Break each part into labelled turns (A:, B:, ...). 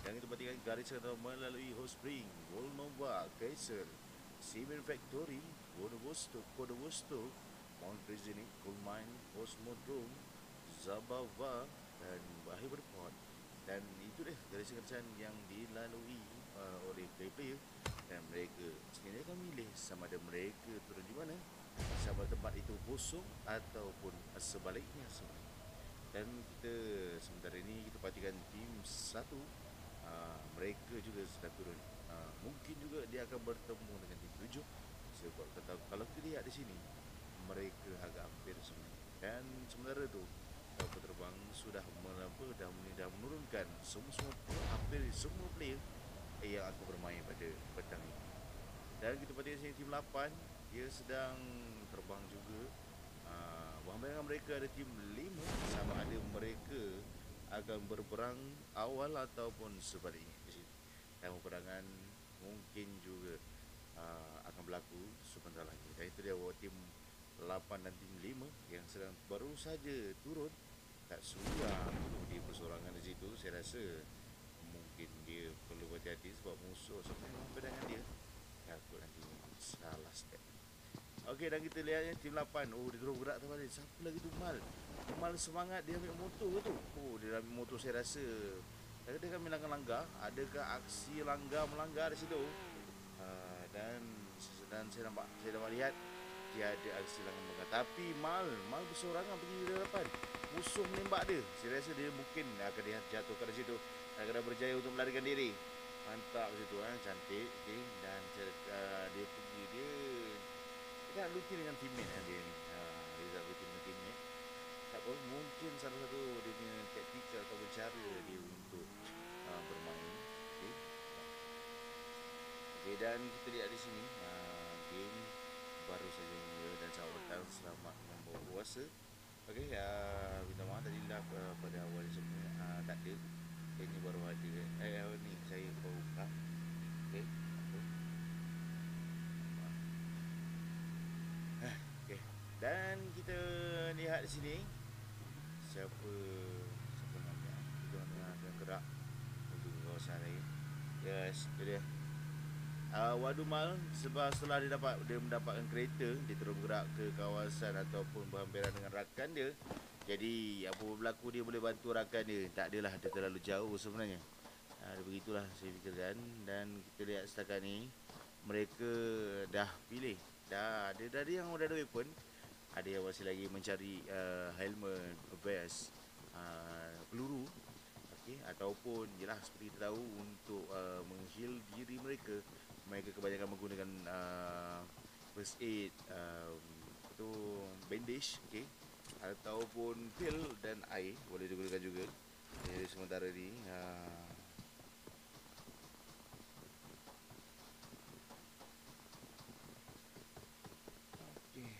A: Dan kita perhatikan garis kereta melalui Hot Spring, Volnova, Kaiser, Siemens Factory, Kodowostok, Mount President, Coal Mine, Cosmodrome, Zabava dan Bahir Port. Dan itu dia garis kerjaan yang dilalui oleh player-player, dan mereka sendiri akan milih sama ada mereka turun di mana, sama tempat itu kosong ataupun sebaliknya sebenarnya. Dan kita sementara ini kita perhatikan tim satu, mereka juga sedang turun. Mungkin juga dia akan bertemu dengan tim tujuh, sebab kalau kita lihat di sini mereka agak hampir sebenarnya. Dan sementara tu penerbang sudah dah menurunkan semua hampir semua player yang akan bermain pada petang ini. Dan kita perhatikan sini tim 8, dia sedang terbang juga. Berhampiran mereka ada tim 5, sama ada mereka akan berperang awal ataupun sebaliknya di sini. Dan peperangan mungkin juga akan berlaku sebentar lagi. Dan itu dia tim 8 dan tim 5 yang sedang baru saja turun. Tak sudah di persorangan di situ, saya rasa mungkin dia perlu berhati-hati sebab musuh sebenarnya hampir dengan dia. Takut nanti salah step. Okey, dan kita lihat tim 8. Oh, dia terus gerak terbalik. Siapa lagi tu Mal? Mal semangat dia ambil motor ke tu? Oh, dia ambil motor saya rasa. Dia kan melanggar. Adakah aksi melanggar di situ? Dan saya dapat lihat dia ada aksi melanggar. Tapi Mal bersorangan pergi ke depan. Musuh menembak dia. Saya rasa dia mungkin akan dijatuhkan di situ. Akan berjaya untuk melarikan diri. Mantap situ, cantik. Okay. Dan dia pergi dia nak luti dengan teammate dia ni. Dia tak luti dengan teammate. Tak apa, mungkin salah satu dia punya taktikal atau cara dia untuk bermain. Okay. Okay, dan kita lihat di sini game baru saja mula dan cawangan selamat membawa kuasa. Okey, minta maaf tadi lah pada awal sebenarnya tak ada. Ini baru ada. Ni saya baru buka. Okey. Okey. Dan kita lihat di sini siapa namanya. Kita akan gerak untuk kawasan lain. Yes, itu dia. Wadumal setelah dia mendapatkan kereta, dia terus bergerak ke kawasan ataupun berhampiran dengan rakan dia. Jadi apa berlaku, dia boleh bantu rakan dia. Tak adalah dia terlalu jauh sebenarnya. Begitulah saya fikirkan. Dan kita lihat setakat ni mereka dah pilih. Dah ada yang dah ada weapon. Ada yang masih lagi mencari helmet, vest, peluru. Okay, ataupun jelah seperti kita tahu untuk mengheal diri mereka kebanyakan menggunakan first aid, itu bandage, okay, ataupun pil dan air boleh digunakan juga. Jadi sementara ni okay.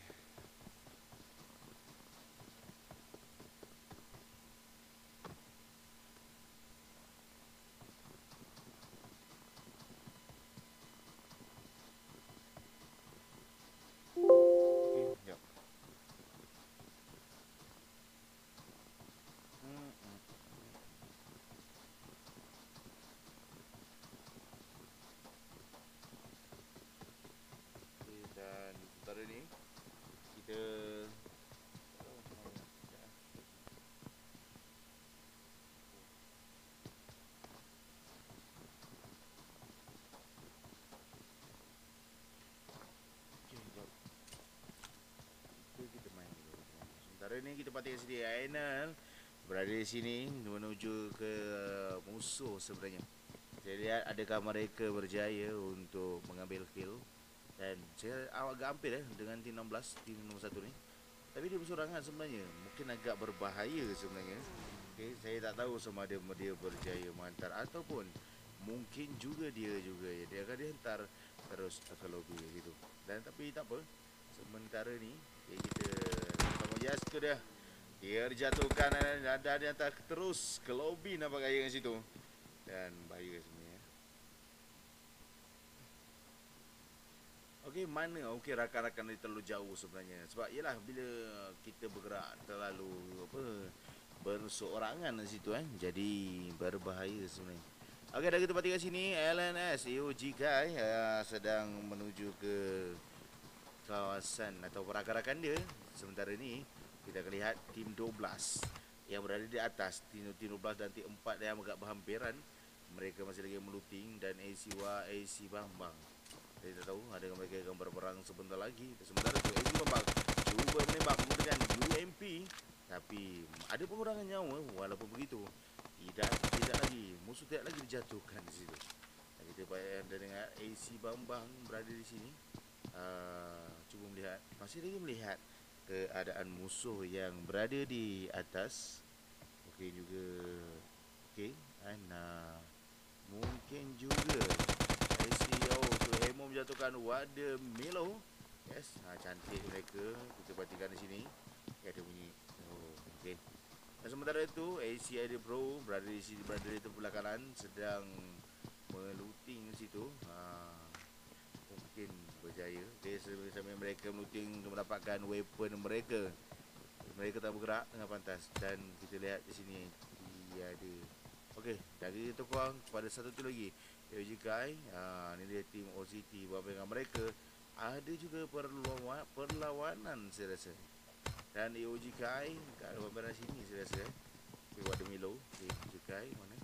A: Dan sementara ni kita kita main dulu. Sementara ni kita perhatikan sini Ainal berada di sini menuju ke musuh sebenarnya. Saya lihat adakah mereka berjaya untuk mengambil kill. Dan saya agak hampir dengan tim 16, tim nombor 1 ni. Tapi dia bersorangan sebenarnya. Mungkin agak berbahaya sebenarnya. Okay, saya tak tahu sama ada dia berjaya menghantar ataupun mungkin juga dia akan dihantar terus ke lobby gitu. Dan tapi tak apa. Sementara ni kita sama Jas tu dia. Dia dijatuhkan dan dia hantar terus ke lobby, nampak gaya kat situ. Dan bahaya sebenarnya. Okey, mana? Okey, rakan-rakan dia terlalu jauh sebenarnya. Sebab yalah bila kita bergerak terlalu berseorangan di situ jadi berbahaya sebenarnya. Okey, dah kita parti kat sini. LNS AOG Kai sedang menuju ke kawasan atau perakaran dia. Sementara ni kita akan lihat tim 12 yang berada di atas, tim 12 dan tim 4 yang agak berhampiran. Mereka masih lagi melooting dan AC Bambang. Saya tak tahu adakah mereka akan berperang sebentar lagi. Sementara tu AC Bambang cuba menembak menggunakan UMP, tapi ada pengurangan nyawa. Walaupun begitu, tidak lagi, musuh tidak lagi dijatuhkan di situ. Dan kita dengar AC Bambang berada di sini. Cuba melihat, masih lagi melihat keadaan musuh yang berada di atas. Okey juga. Okey, dan mungkin juga SEO tu Hemo menjatuhkan Wada Milo. Yes, cantik mereka. Kita perhatikan di sini. Ada bunyi. Oh, okey. Dan sementara itu ACID Pro berada di sini, berada di tepi kanan, sedang melooting di situ. Mungkin berjaya. Okay, sambil mereka melooting untuk mendapatkan weapon mereka. Mereka tak bergerak dengan pantas. Dan kita lihat di sini dia ada. Okey, dari kita kurang kepada satu tu lagi. AOGKI, ni dia tim OCT bersama dengan mereka. Ada juga perlawanan saya rasa. Dan AOGKI kat beberapa sini saya rasa. Okay, Wada Milo, AOGKI mana?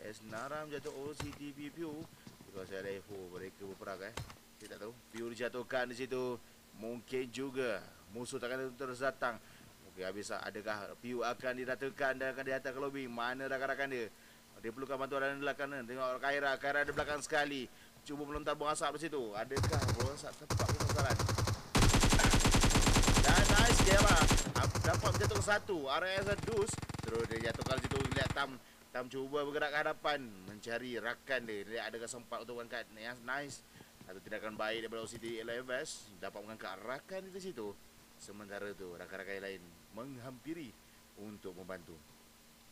A: S Naram jatuh OCT PPU. Kalau saya ada Evo, mereka berperang Saya tak tahu. PPU dijatuhkan di situ. Mungkin juga musuh takkan terus datang. Okey, habis adakah PPU akan diratakan dan akan dihantar ke lobi? Mana rakan-rakan dia? Dia perlukan bantuan dari belakang. Tengok Kaira ada belakang sekali. Cuba melontar buang asap di situ. Adakah buang asap tempat pemasaran? Dan nice Kaira dapat menjatuhkan satu. RS Dus. Terus dia jatuhkan di situ. Lihat Tam cuba bergerak ke hadapan mencari rakan dia. Lihat adakah sempat untuk mengangkat. Nice. Atau tindakan baik daripada OCT LFS. Dapat mengangkat rakan di situ. Sementara tu rakan-rakan lain menghampiri untuk membantu.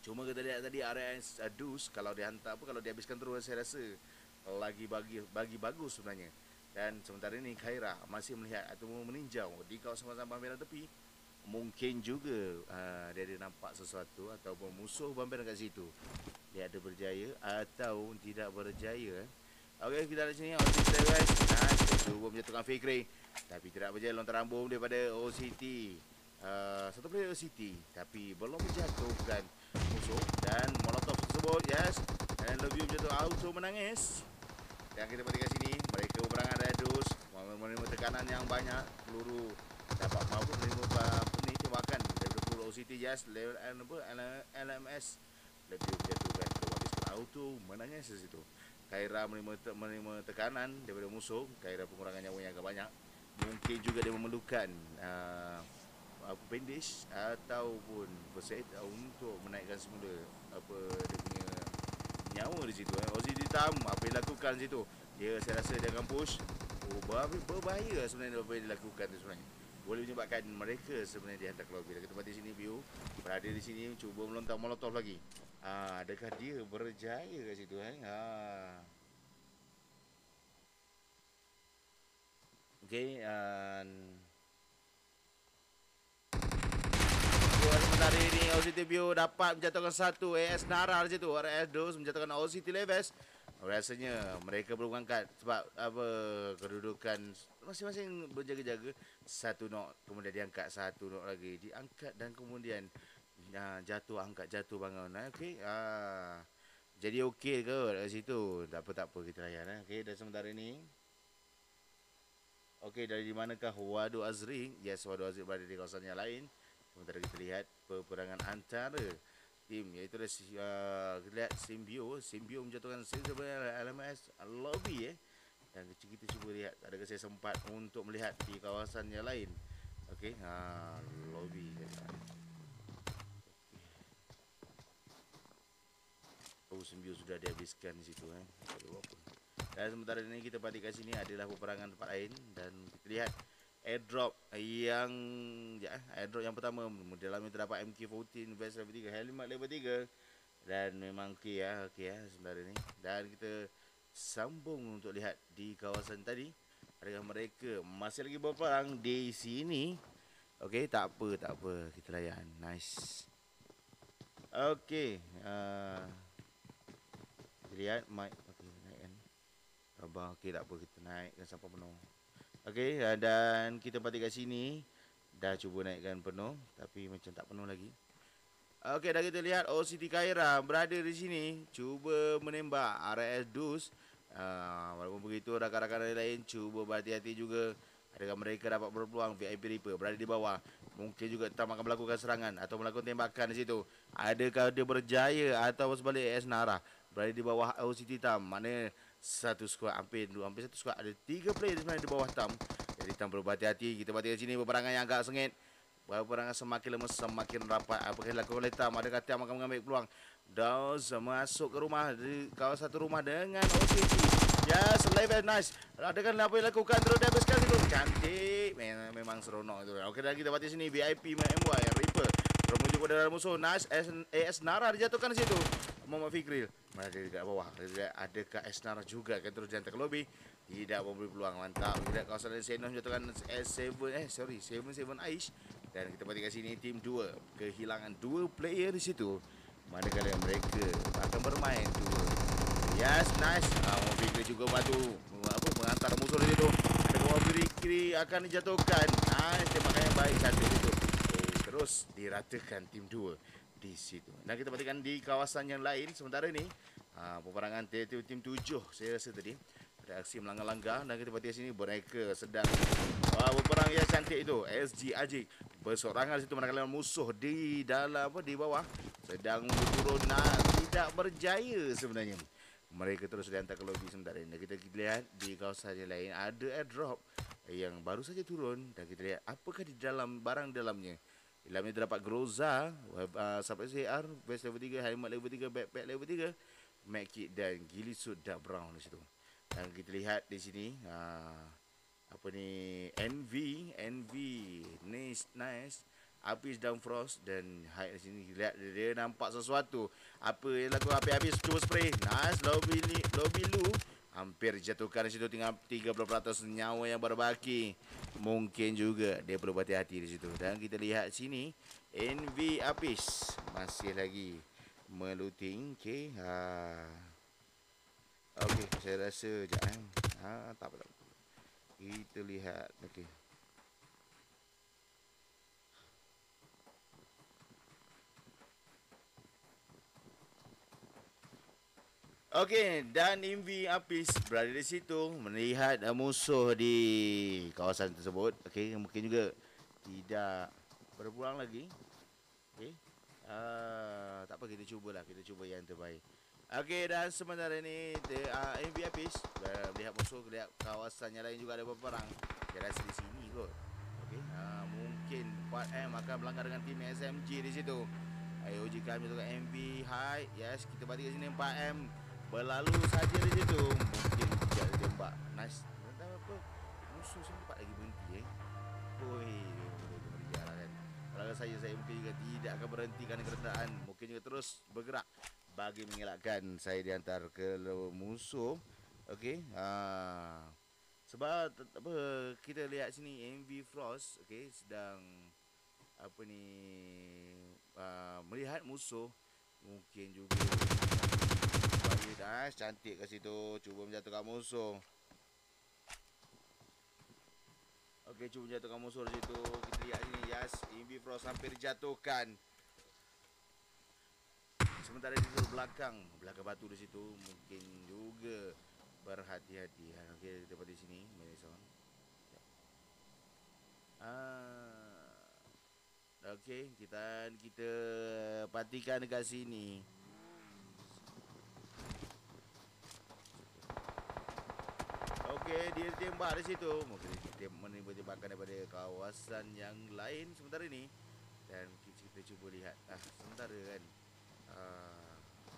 A: Cuma kita lihat tadi RS Dus, kalau dia hantar apa, kalau dia habiskan terus, saya rasa lagi bagi bagus sebenarnya. Dan sementara ini Kaira masih melihat atau meninjau di kawasan bambiran tepi. Mungkin juga dia ada nampak sesuatu ataupun musuh bambiran kat situ. Dia ada berjaya atau tidak berjaya. Okey, kita lihat sini OCT West. Dia cuba menjatuhkan Fikri, tapi tidak berjaya. Lontaran bom daripada OCT. Satu player OCT, tapi belum menjatuhkan musuh. Dan molotov tersebut, yes, dan Leview jatuh auto menangis. Dan kita perhatikan sini, mereka berperangan ada Dus, menerima tekanan yang banyak. Peluru dapat mampu menerima tembakan daripada peluru OCT, yes, LMS. Leview menjatuhkan, habiskan auto menangis di situ. Kaira menerima tekanan daripada musuh. Kaira pengurangan nyawa yang agak banyak. Mungkin juga dia memerlukan bandage ataupun first aid untuk menaikkan semula dia punya nyawa di situ. Ozzy hitam apa yang dilakukan di situ? Saya rasa dia akan push. Berbahaya sebenarnya apa yang dilakukan tu sebenarnya. Boleh menyebabkan mereka sebenarnya dihantar ke lobby. Kita perhati sini view berada di sini cuba melontar molotov lagi. Adakah dia berjaya kat situ Okey, sementara ini OCT Bio dapat menjatuhkan satu. AS Nara di situ. RS Dus menjatuhkan OCT Leves. Rasanya mereka belum angkat sebab kedudukan masing-masing berjaga-jaga. Satu knock, kemudian diangkat satu knock lagi, diangkat dan kemudian jatuh, angkat, jatuh, bangun. Okey, jadi okey ke kat situ? Tak apa kita layan. Okey, dan sementara ini okey, dari manakah Wadu Azri? Yes, Wadu Azri berada di kawasan yang lain. Sementara kita lihat peperangan antara tim, iaitu kita lihat Simbio menjatuhkan LMS lobby dan kita cuba lihat adakah saya sempat untuk melihat di kawasan yang lain. Okey, lobby Simbio sudah dihabiskan di situ Dan sementara ini kita perhatikan sini adalah peperangan tempat lain. Dan kita lihat airdrop yang pertama dalamnya terdapat MK14 Vest level 3, helmet level 3. Dan memang okey sebentar ini. Dan kita sambung untuk lihat di kawasan tadi adakah mereka masih lagi berperang di sini. Okey, tak apa kita layan. Nice. Okey, lihat mic. Okey, naikkan. Abang, okey tak apa, kita naikkan sampai penuh. Okey, dan kita parti kat sini. Dah cuba naikkan penuh, tapi macam tak penuh lagi. Okey, dah kita lihat OCT Khaira berada di sini. Cuba menembak RS Dus. Walaupun begitu, rakan-rakan lain cuba berhati-hati juga. Adakah mereka dapat berpeluang? VIP Reaper berada di bawah. Mungkin juga Tam akan melakukan serangan atau melakukan tembakan di situ. Adakah dia berjaya atau sebalik AS Nara berada di bawah OCT Tam? Mana satu squad hampir satu squad, ada 3 player sebenarnya di bawah Tam. Jadi Tam perlu berhati-hati. Kita berhati-hati sini, peperangan yang agak sengit. Peperangan semakin lama semakin rapat. Apakah dilakukan oleh Tam? Adakah Tam akan mengambil peluang? Daus masuk ke rumah, di kawasan satu rumah dengan OCT. Yes, live and nice. Adakah apa yang dilakukan? Terus dia habiskan situ. Cantik. Memang seronok itu. Okey, dah kita parti sini. VIP MY Reaper menuju kepada musuh. Nice. AS Nara dijatuhkan di situ. Muhammad Fikril berada di bawah. Adakah AS Nara juga akan terus dihantar ke lobby? Tidak memberi peluang. Mantap. Tidak, kawasan Senos menjatuhkan S7 Aish. Dan kita parti kat sini tim 2 kehilangan 2 player di situ. Manakala mereka akan bermain 2. Yes, nice. Fikri juga bantu mengantar musuh di situ. Adakah Fikri akan dijatuhkan? Nice, tembakan yang baik cantik itu. Terus diratakan tim 2 di situ. Dan kita perhatikan di kawasan yang lain sementara ini, peperangan tim 7 saya rasa tadi ada aksi melanggar-langgar. Dan kita perhatikan sini mereka sedang berperang yang cantik itu. SG Ajik bersorangan di situ, manakala musuh di dalam di bawah sedang turun, tidak berjaya sebenarnya. Mereka terus dihantar ke lobby sementara ini. Kita lihat di kawasan yang lain ada airdrop yang baru saja turun. Dan kita lihat apakah di dalam barang dalamnya. Dalamnya terdapat Groza, sampai CR, vest level 3, helmet level 3, backpack level 3, medkit dan ghillie suit dark brown di situ. Dan kita lihat di sini apa ni, NV nice, Apis dan Frost dan hide di sini. Lihat dia nampak sesuatu. Apa yang laku habis cuba spray. Nice, lobby lu hampir dijatuhkan di situ, tinggal 30% nyawa yang berbaki. Mungkin juga dia perlu berhati-hati di situ. Dan kita lihat sini NV Apis masih lagi meluting. Okey. Okey, saya rasa tak apa. Kita lihat. Okey. Okey, dan MV Apis berada di situ melihat musuh di kawasan tersebut. Okey, mungkin juga tidak berpulang lagi. Okey. Tak apa, kita cubalah. Kita cuba yang terbaik. Okey, dan sementara ini MV Apis melihat musuh, lihat kawasan yang lain juga ada berperang. Dia rasa di sini kot. Okey, mungkin 4M akan melanggar dengan tim SMG di situ. IOG kami juga MV High. Yes, kita balik ke sini 4M berlalu saja di situ. Mungkin tidak ada tembak. Nice. Tak apa. Musuh sempat lagi berhenti Oi, berjalan kan. Kalau saya mungkin juga tidak akan berhentikan kenderaan. Mungkin juga terus bergerak bagi mengelakkan saya diantar ke musuh. Okey. Sebab apa, kita lihat sini MV Frost sedang melihat musuh. Mungkin juga nice, cantik kat situ, cuba menjatuhkan musuh. Okey, cuba menjatuhkan musuh di situ. Kita lihat sini, yes, MV Frost hampir dijatuhkan. Sementara di belakang batu di situ, mungkin juga berhati-hati. Okey, kita di sini, Mason. Okey, kita patikan dekat sini. Okey, dia tembak di situ. Mungkin dia menimba tembakan daripada kawasan yang lain sementara ini. Dan kita cuba lihat. Sementara kan.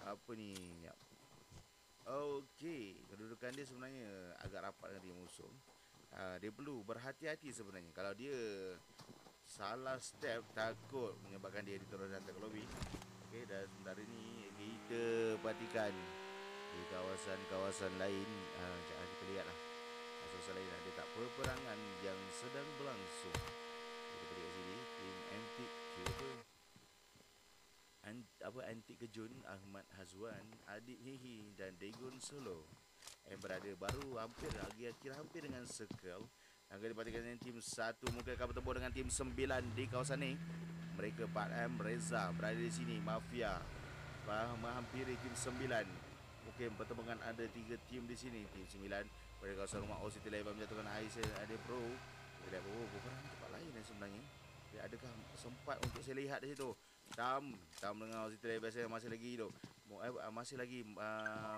A: Apa ni? Okey, kedudukan dia sebenarnya agak rapat dengan dia musuh. Dia perlu berhati-hati sebenarnya. Kalau dia salah step, takut menyebabkan dia diturunkan ke lobby. Okey, dan sementara ini kita perhatikan di kawasan-kawasan lain. Kita lihatlah. Kawasan lain ada tak peperangan yang sedang berlangsung. Kita lihat sini tim MTK Antik Kejun, Ahmad Hazwan, Adib Hihi dan Dagon Solo yang berada baru hampir lagi kira hampir dengan circle. Akan dipastikan tim 1 mungkin akan bertemu dengan tim 9 di kawasan ini. Mereka 4M Reza berada di sini, Mafia menghampiri tim 9. Mungkin pertemuan ada 3 tim di sini. Tim 9 pada kawasan rumah OCT Lebar menjatuhkan Aisyah ada Pro. Kita lihat bukan tempat lain sebenarnya. Adakah sempat untuk saya lihat di situ? Tam dengan OCT Lebar saya masih lagi tu. Masih lagi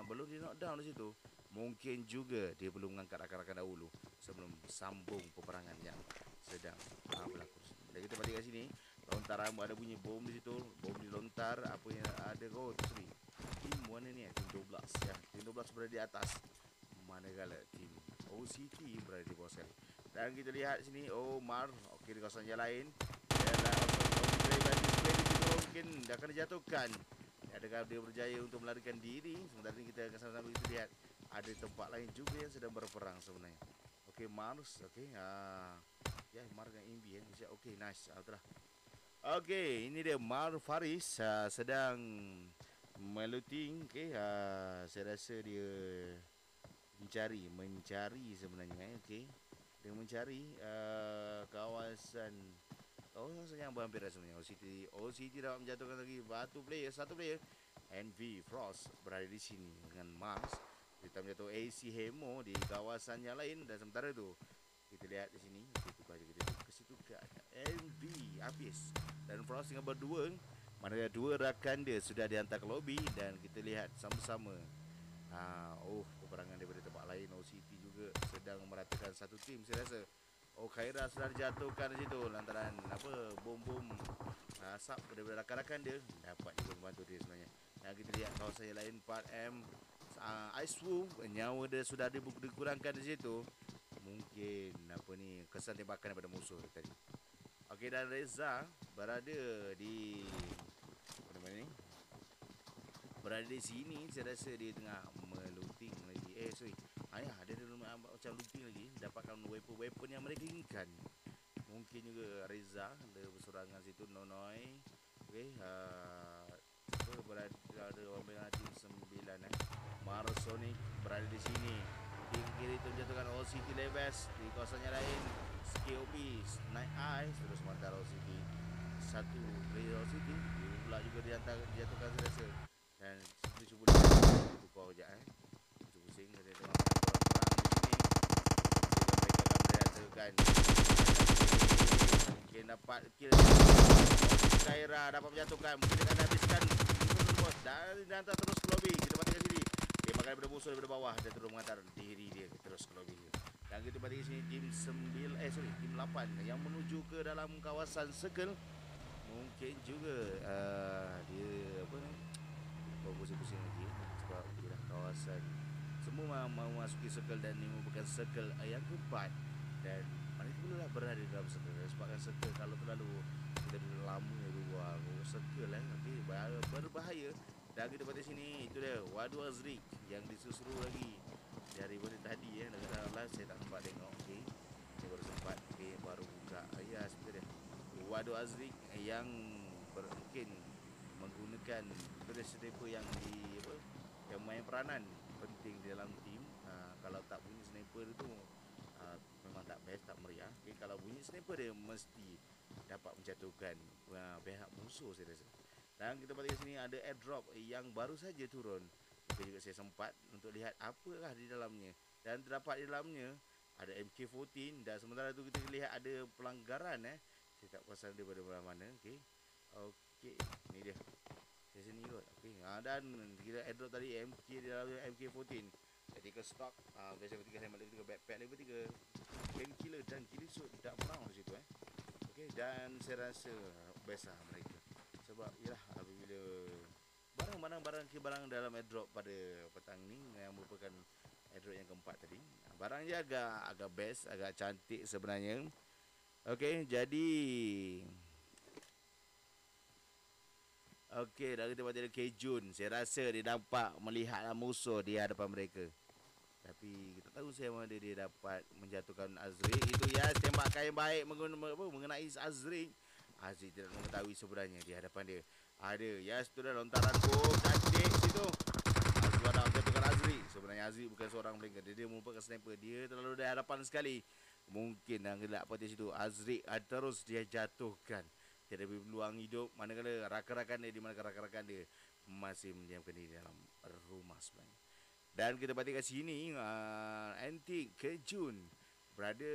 A: belum di knockdown di situ. Mungkin juga dia belum mengangkat rakan-rakan dahulu sebelum sambung peperangan yang sedang berlaku. Dan kita perhatikan sini, lontaran ada bunyi bom di situ, bom dilontar, apa yang ada sorry. Tim mana ni? Tim 12 ya. Tim 12 berada di atas. Manakala tim OCT berada di bawah sekali. Dan kita lihat sini Omar, okey di kawasan yang lain. Mungkin dia akan dijatuhkan. Adakah dia berjaya untuk melarikan diri? Sementara ini kita akan sama-sama kita lihat ada tempat lain juga yang sedang berperang sebenarnya. Okey, Mars, okey. Ya, Mar dengan Imbi okey, nice. Telah. Okey, ini dia Mar Faris sedang melooting. Okey, saya rasa dia mencari sebenarnya. Okey. Dia mencari kawasan yang berhampir sebenarnya. OCT dapat menjatuhkan lagi satu player. NV Frost berada di sini dengan Mars. Kita menjatuh AC Hemo di kawasan yang lain. Dan sementara tu kita lihat di sini, kita ke situ ke NV habis. Dan Frost tinggal berdua. Manakala dua rakan dia sudah dihantar ke lobby. Dan kita lihat sama-sama peperangan daripada tempat lain. OCT juga sedang meratakan satu tim saya rasa. Khaira sudah dijatuhkan di situ lantaran bom-bom asap daripada rakan-rakan dia dapat juga membantu dia sebenarnya. Dan kita lihat kawasan yang lain 4M Icewu, nyawa dia sudah dikurangkan di situ. Mungkin kesan tembakan daripada musuh tadi. Okey, dan Reza berada di mana ni? Berada di sini, saya rasa dia tengah melooting lagi. Dia macam looting lagi, dapatkan weapon yang mereka inginkan. Mungkin juga Reza ada berserangan situ, Nonoi. Okey, berada dengan tim 9 Marsonic berada di sini. Tim kiri itu menjatuhkan OCT Leves di kawasannya lain. SKOB Night Eyes terus mantap OCT. Satu player OCT pula juga dijatuhkan saya rasa. Dan kita cuba buka sekejap cuba pusing kita tengok orang di sini. Mungkin dapat kill. Khaira dapat menjatuhkan. Mungkin dia akan habiskan bos dan hantar terus ke lobby. Kita matikan sini. Makan daripada musuh daripada bawah dia terus mengantar diri dia terus ke lobby. Dan kita matikan sini tim 8 yang menuju ke dalam kawasan circle. Mungkin juga dia pusing-pusing lagi sebab ialah kawasan semua mau masuki circle dan ini merupakan circle yang keempat. Dan mereka perlulah berada dalam circle sebabkan circle kalau terlalu kita duduk lama luar circle nanti berbahaya. Dan kita pada sini itu dia Wadu Azrik yang disusuru lagi daripada tadi dekat dalam live saya tak sempat tengok. Okey, saya baru sempat baru buka seperti dia Wadu Azrik yang mungkin menggunakan sniper yang yang main peranan penting di dalam tim. Kalau tak bunyi sniper itu memang tak best, tak meriah. Kalau bunyi sniper dia mesti dapat menjatuhkan pihak musuh saya rasa. Dan kita perhatikan sini ada airdrop yang baru saja turun. Mungkin juga saya sempat untuk lihat apakah di dalamnya. Dan terdapat di dalamnya ada MK14 dan sementara itu kita lihat ada pelanggaran saya tak perasan daripada mana. Okey, ini dia di sini kot. Okey, dan kita airdrop tadi MK di dalam MK14. Jadi ke stock versi level 3 saya level 3 backpack level 3 painkiller dan killing suit tak pernah di situ Okey, dan saya rasa best mereka sebab ialah apabila barang dalam airdrop pada petang ni yang merupakan airdrop yang keempat tadi, barangnya agak best, agak cantik sebenarnya. Okey, jadi dah kita baca Kejun. Saya rasa dia nampak melihat musuh di hadapan mereka. Tapi kita tahu saya mana dia dapat menjatuhkan Azrik. Itu tembakan yang baik mengenai Azrik. Azrik tidak mengetahui sebenarnya di hadapan dia Ada. Yes, tu dah lontaran bom cantik situ. Azwan menjatuhkan Azri. Sebenarnya Azri bukan seorang flanker. Dia merupakan sniper. Dia terlalu di hadapan sekali. Mungkin yang gelap pada situ. Azri terus dia jatuhkan. Tidak beri peluang hidup. Manakala rakan-rakan dia, di mana rakan-rakan dia masih mendiamkan diri dalam rumah sebenarnya. Dan kita perhatikan sini Antik Kejun berada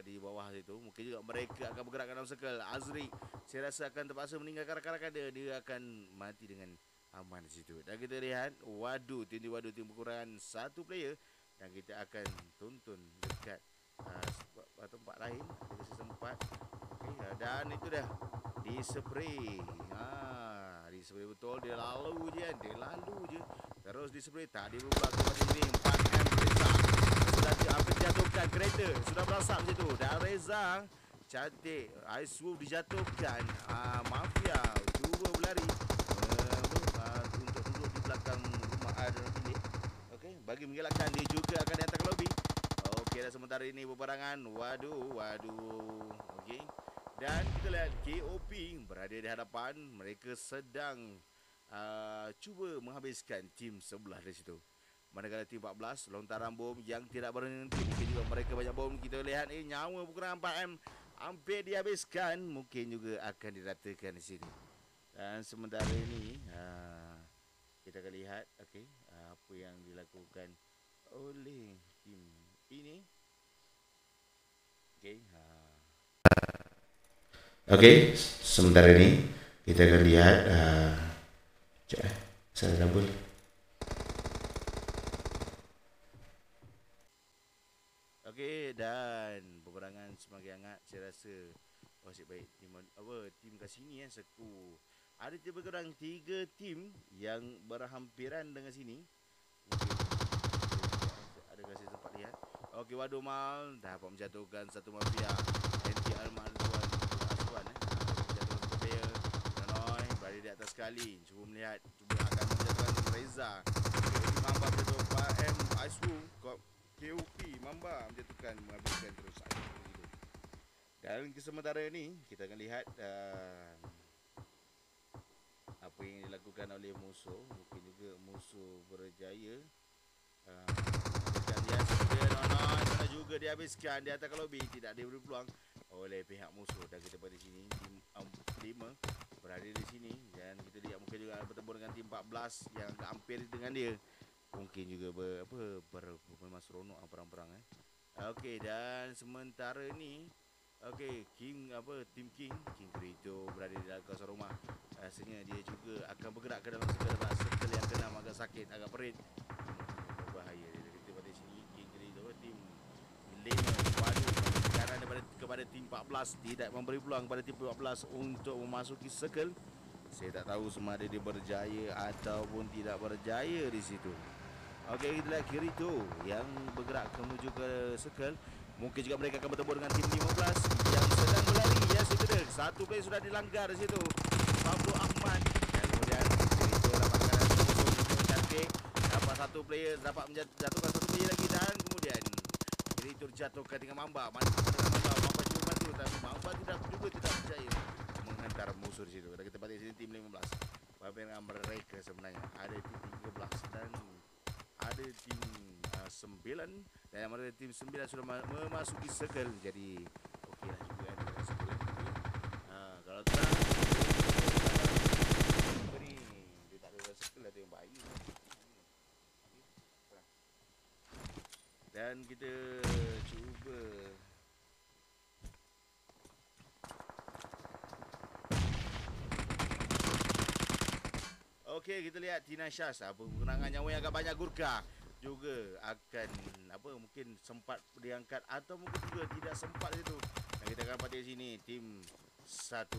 A: di bawah situ. Mungkin juga mereka akan bergerak dalam circle. Azri saya rasa akan terpaksa meninggalkan rakan-rakan dia. Dia akan mati dengan aman di situ. Dan kita lihat Wadu, tim berkurangan satu player. Dan kita akan tuntun dekat tempat lain. Ada sistem 4. Okay, dan itu dah di spray. Di spray betul. Dia lalu je. Terus di spray. Tadi berubah kepada sini 4M Reza. Sudah hampir dijatuhkan kereta. Sudah merasap situ. Dan Reza cantik. Ice Wolf dijatuhkan. Mafia cuba berlari untuk duduk di belakang rumah dalam bilik. Okey, bagi mengelakkan dia juga akan dihantar ke lobi. Okey, dah sementara ini berbarangan. Waduh. Okey. Dan kita lihat KOP berada di hadapan. Mereka sedang cuba menghabiskan tim sebelah dari situ. Manakala tim 14 lontaran bom yang tidak berhenti. Mungkin juga mereka banyak bom. Kita lihat nyawa berkurang 4M hampir dihabiskan. Mungkin juga akan diratakan di sini. Dan sementara ini kita akan lihat apa yang dilakukan oleh tim ini. Okey, sementara ini kita akan lihat saya double. Okey, dan peperangan semakin hangat. Saya rasa wasip baik tim kat sini Seku. Ada lebih kurang 3 tim yang berhampiran dengan sini. Ada kasih tempat lihat. Okey, Wadu Mal dapat menjatuhkan satu mafia. NTR Malwan Aswan menjatuhkan satu player. Nanoy berada di atas sekali. Cuba akan menjatuhkan Reza. Mamba menjatuhkan 4M Aisu. KOP Mamba menjatuhkan menghabiskan terus. Dan sementara ini kita akan lihat apa yang dilakukan oleh musuh. Mungkin juga musuh berjaya dia juga dihabiskan di atas lobby. Tidak diberi peluang oleh pihak musuh. Dan kita pada sini tim 5 berada di sini. Dan kita lihat mungkin juga bertemu dengan tim 14 yang hampir dengan dia. Mungkin juga memang seronok perang-perang Okey, dan sementara ni tim King Krito berada di dalam kawasan rumah. Rasanya dia juga akan bergerak ke dalam circle yang kena agak sakit, agak perit. Bahaya dia. Kita pada sini King Krito tim 5 waduh sekarang kepada tim 14 tidak memberi peluang kepada tim 14 untuk memasuki circle. Saya tak tahu sama ada dia berjaya ataupun tidak berjaya di situ. Okey, kita lihat Kirito yang bergerak menuju ke circle. Mungkin juga mereka akan bertemu dengan tim 15 yang sedang berlari. Yes, itu dia. Satu player sudah dilanggar di situ. Pablo Ahmad. Dan kemudian Kirito dapatkan musuh cantik. Dapat satu player, dapat menjatuhkan satu player lagi. Dan kemudian Kirito dijatuhkan dengan Mamba. Mamba cuba bantu, tapi Mamba tidak berjaya menghantar musuh di situ. Kita balik sini tim 15. Berbanding mereka sebenarnya ada tim 13 dan ada tim 9 dan yang mana tim 9 sudah memasuki circle. Jadi okeylah juga ada circle. Kalau tak beri dia tak ada circle atau yang baik. Dan kita cuba okey, kita lihat Tina Syaz pengurangan nyawa yang agak banyak. Gurkha juga akan mungkin sempat diangkat atau mungkin juga tidak sempat itu. Dan kita akan pada sini tim 1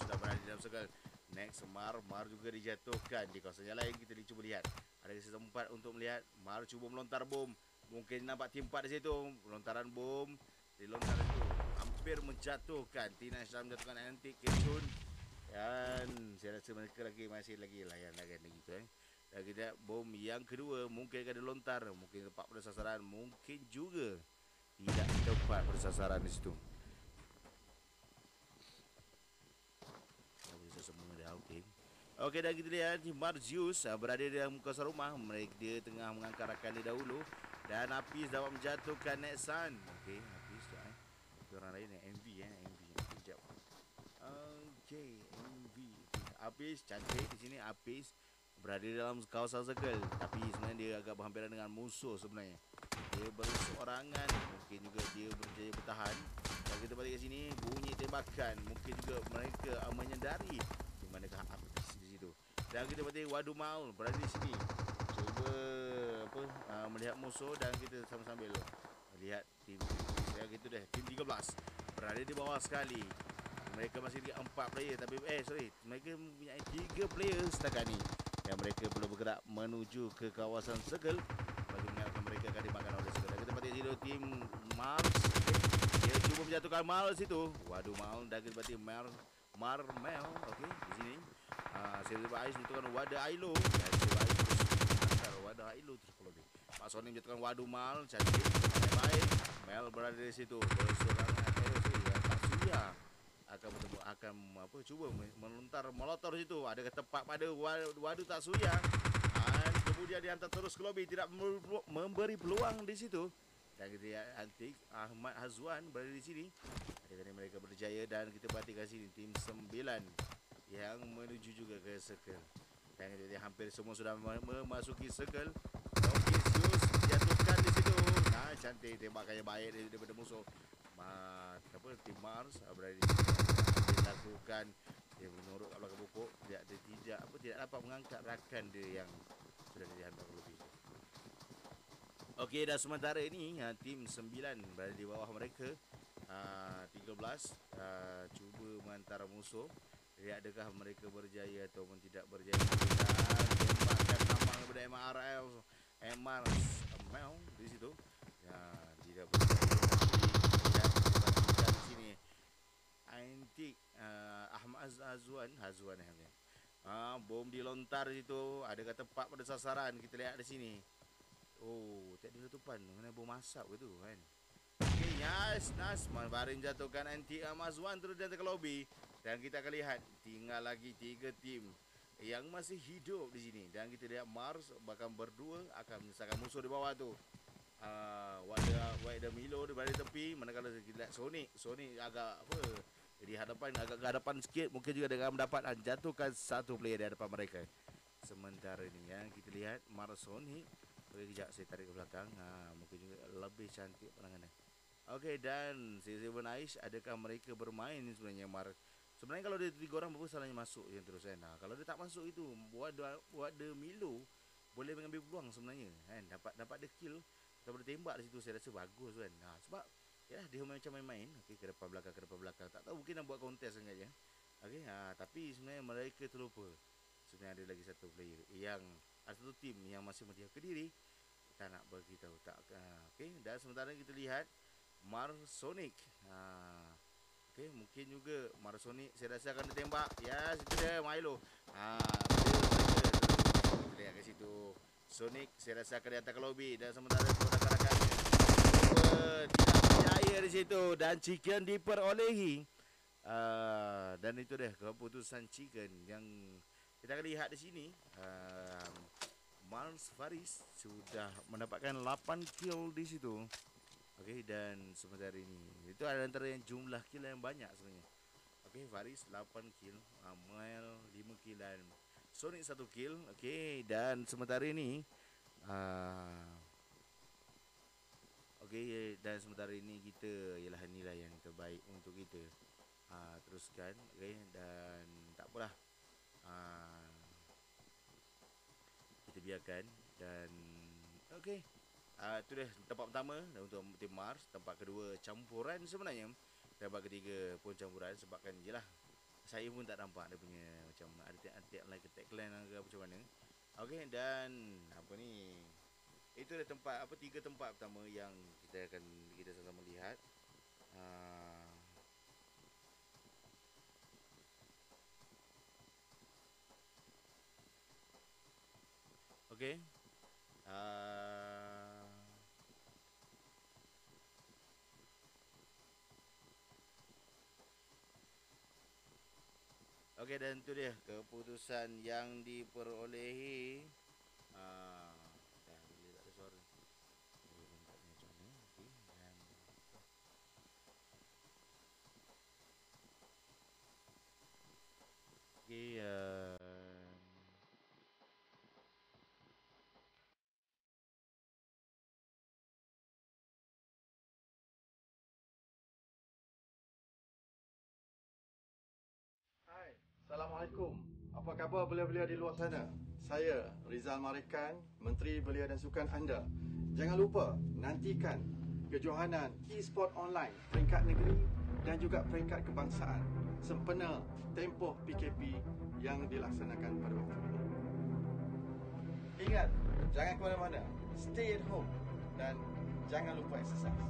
A: sudah berada di dalam circle. Next Mar juga dijatuhkan di kawasan yang lain. Kita cuba lihat ada sistem 4 untuk melihat. Mar cuba melontar bom. Mungkin nampak tim 4 di situ. Lontaran bom dilontar itu hampir menjatuhkan. Tina Syaz menjatuhkan Antik Kecun. Dan saya rasa mereka masih lagi layan-layan gitu Dan kita bom yang kedua mungkin akan dilontar, mungkin tepat pada sasaran, mungkin juga tidak tepat pada sasaran di situ. Bisa semua dah okey. Okey, dah kita lihat Marzius berada di dalam kawasan rumah. Mereka dia tengah mengangkat rakan dia dahulu dan Hafiz dapat menjatuhkan Nexan. Okey, Hafiz tu orang lain MV MV. Sekejap. Okey, MV. Hafiz cantik di sini. Hafiz berada dalam kawasan circle tapi sebenarnya dia agak berhampiran dengan musuh sebenarnya. Dia berseorangan, mungkin juga dia berjaya bertahan. Dan kita balik ke sini, bunyi tembakan. Mungkin juga mereka menyedari di manakah Hafiz di situ. Dan kita balik Wadu Maul berada di sini. Cuba melihat musuh dan kita sama-sambil lihat tim saya gitu deh. Tim 13 berada di bawah sekali. Mereka masih di 4 player tapi mereka mempunyai 3 player setakat ni. Yang mereka perlu bergerak menuju ke kawasan circle bagi mengalahkan mereka akan dimakan oleh circle. Dan kita batik zero tim Mars. Okay. Dia cuba menjatuhkan Mars itu. Waduh, Mal dan kita batik Marmel. Okey, di sini. Silver Ais menentukan Wadah Ailo. Dan Silver Ais terus Wadah Ailo terus kalau lebih. Pak Sony menjatuhkan Waduh Mal. Cantik. Baik. Mel berada di situ. Berserangan. Tak suya akan cuba melontar molotov situ. Adakah tepat pada Wadu Tatsuya? Dan kemudian dihantar terus ke lobi, tidak memberi peluang di situ. Dan kita lihat Antik Ahmad Hazwan berada di sini. Adakah mereka berjaya? Dan kita perhatikan sini tim 9 yang menuju juga ke circle. Dan kita lihat hampir semua sudah memasuki circle. Novisius jatuhkan di situ. Nah, cantik tembakannya baik daripada musuh. Tim Mars berada di sini dilakukan. Dia menurut kat belakang pokok tidak dapat mengangkat rakan dia yang sudah dihantar lebih. Okey, dah sementara ini tim 9 berada di bawah mereka. 13 cuba menghantar musuh. Lihat adakah mereka berjaya ataupun tidak berjaya. Tembakan tambang daripada MR di situ. Tidak berjaya. Di sini Antik Ahmad Hazwan bom dilontar situ. Adakah tepat pada sasaran? Kita lihat di sini. Oh, tak ada letupan. Mana bom asap ke tu kan? Okey, nice. Barin jatuhkan Antik Ahmad Hazwan terus dia ke lobby. Dan kita akan lihat tinggal lagi 3 tim yang masih hidup di sini. Dan kita lihat Mars bahkan berdua akan menyelesaikan musuh di bawah tu. Wadah Milo di balik tepi. Manakala kita lihat Sonic agak di hadapan, agak ke hadapan sikit. Mungkin juga dengan mendapat jatuhkan satu player di hadapan mereka. Sementara ni yang kita lihat Mars Sonic. Kejap saya tarik ke belakang. Mungkin juga lebih cantik pandangannya. Okey, dan Silver Nice, adakah mereka bermain sebenarnya sebenarnya kalau dia 3 orang berapa salahnya masuk yang terus kan. Kalau dia tak masuk itu Wadah Milo boleh mengambil peluang sebenarnya kan. Dapat dia kill atau boleh tembak di situ, saya rasa bagus kan. Sebab ya dia macam main-main. Okey, ke depan belakang. Tak tahu mungkin nak buat kontes sengaja. Okey, tapi sebenarnya mereka terlupa. Sebenarnya ada lagi satu player yang ada satu tim yang masih berdiam ke diri. Tak nak bagi tahu tak. Okey, dan sementara kita lihat Marsonic. Okey, mungkin juga Marsonic saya rasa akan ditembak. Ya, situ dia Milo. Kita lihat kat situ. Sonic saya rasa akan dihantar ke lobby dan sementara rakan-rakan tidak berjaya di situ dan Chicken diperolehi. Dan itu dia keputusan Chicken yang kita akan lihat di sini. Mars Faris sudah mendapatkan 8 kill di situ. Okey, dan sementara ini itu adalah antara yang jumlah kill yang banyak sebenarnya. Okey, Faris 8 kill, Mel 5 kill dan Sonic 1 kill. Okey, dan sementara ini okey, dan sementara ini kita ialah nilai yang terbaik untuk kita. Teruskan. Okey, dan tak apalah. Kita biarkan dan okey. Itu dah tempat pertama untuk tim Mars. Tempat kedua campuran sebenarnya. Tempat ketiga pun campuran sebabkan jelah saya pun tak nampak dia punya macam ada like tagline ke macam mana. Okey, dan apa ni? Itu dah tempat 3 tempat pertama yang kita sama-sama lihat. Okey. Okey, dan itu dia keputusan yang diperolehi. Dah boleh tak ada suara. Boleh letaknya macam ni. Okey, dan okey,
B: Hai, Assalamualaikum. Apa khabar belia-belia di luar sana? Saya Rizal Marikan, Menteri Belia dan Sukan anda. Jangan lupa nantikan kejohanan e-sport online peringkat negeri dan juga peringkat kebangsaan sempena tempoh PKP yang dilaksanakan pada waktu ini. Ingat, jangan ke mana-mana. Stay at home dan jangan lupa exercise.